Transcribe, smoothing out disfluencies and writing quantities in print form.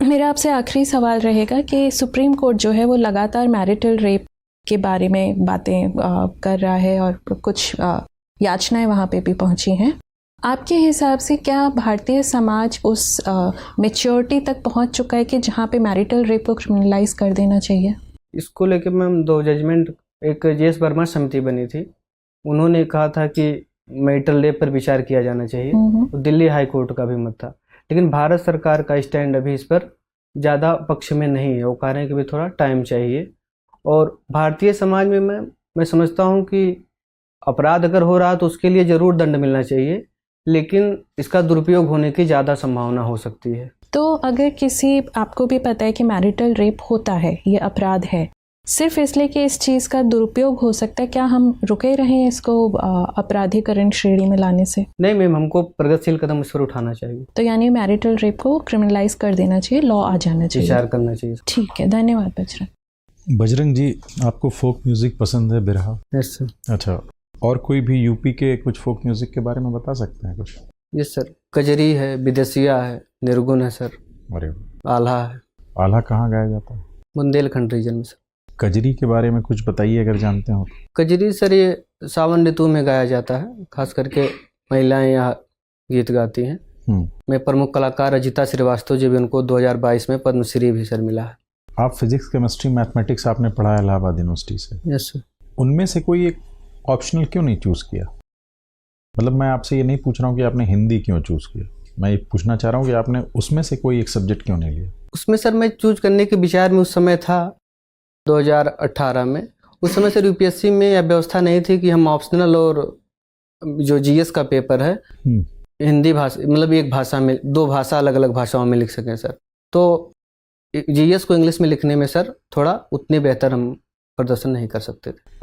मेरा आपसे आखिरी सवाल रहेगा कि सुप्रीम कोर्ट जो है वो लगातार मैरिटल रेप के बारे में बातें कर रहा है और कुछ याचनाएं वहाँ पे भी पहुँची हैं। आपके हिसाब से क्या भारतीय समाज उस मैच्योरिटी तक पहुँच चुका है कि जहाँ पे मैरिटल रेप को क्रिमिनलाइज कर देना चाहिए? इसको लेकर मैम 2 जजमेंट, एक जेएस वर्मा समिति बनी थी, उन्होंने कहा था कि मैरिटल रेप पर विचार किया जाना चाहिए, तो दिल्ली हाई कोर्ट का भी मत था। लेकिन भारत सरकार का स्टैंड अभी इस पर ज़्यादा पक्ष में नहीं है, वो कह रहे हैं कि भी थोड़ा टाइम चाहिए। और भारतीय समाज में मैं समझता हूँ कि अपराध अगर हो रहा तो उसके लिए ज़रूर दंड मिलना चाहिए, लेकिन इसका दुरुपयोग होने की ज़्यादा संभावना हो सकती है। तो अगर किसी, आपको भी पता है कि मैरिटल रेप होता है, ये अपराध है, सिर्फ इसलिए कि इस चीज़ का दुरुपयोग हो सकता है, क्या हम रुके रहें इसको अपराधीकरण श्रेणी में लाने से? नहीं मैम, हमको प्रगतिशील कदम इस पर उठाना चाहिए। तो यानी मैरिटल रेप को क्रिमिनलाइज कर देना चाहिए, लॉ आ जाना चाहिए, विचार करना चाहिए। ठीक है, धन्यवाद बजरंग। बजरंग जी, आपको फोक म्यूजिक पसंद है, बिरहा? Yes sir. अच्छा, और कोई भी यूपी के कुछ फोक म्यूजिक के बारे में बता सकते हैं कुछ? यस सर, कजरी है, विदेशिया है, निर्गुण है सर, अरे, आल्हा है। आल्हा कहाँ गाया जाता है? बुंदेलखंड रीजन में सर। कजरी के बारे में कुछ बताइए अगर जानते हो। कजरी सर ये सावन ऋतु में गाया जाता है, खास करके महिलाएं यहाँ गीत गाती हैं। मैं प्रमुख कलाकार अजिता श्रीवास्तव जी भी, उनको 2022 में पद्मश्री भी सर मिला है। आप फिजिक्स, केमिस्ट्री, मैथमेटिक्स आपने पढ़ा है इलाहाबाद यूनिवर्सिटी से? Yes sir. उनमें से कोई एक ऑप्शनल क्यों नहीं चूज़ किया? मतलब मैं आपसे ये नहीं पूछ रहा हूँ कि आपने हिंदी क्यों चूज़ किया, मैं ये पूछना चाह रहा हूँ कि आपने उसमें से कोई एक सब्जेक्ट क्यों नहीं लिया? उसमें सर मैं चूज करने के विचार में उस समय था 2018 में। उस समय सर यूपीएससी में यह व्यवस्था नहीं थी कि हम ऑप्शनल और जो जीएस का पेपर है हिंदी भाषा, मतलब एक भाषा में, 2 भाषा अलग अलग भाषाओं में लिख सकें सर। तो जीएस को इंग्लिश में लिखने में सर थोड़ा उतने बेहतर हम प्रदर्शन नहीं कर सकते थे।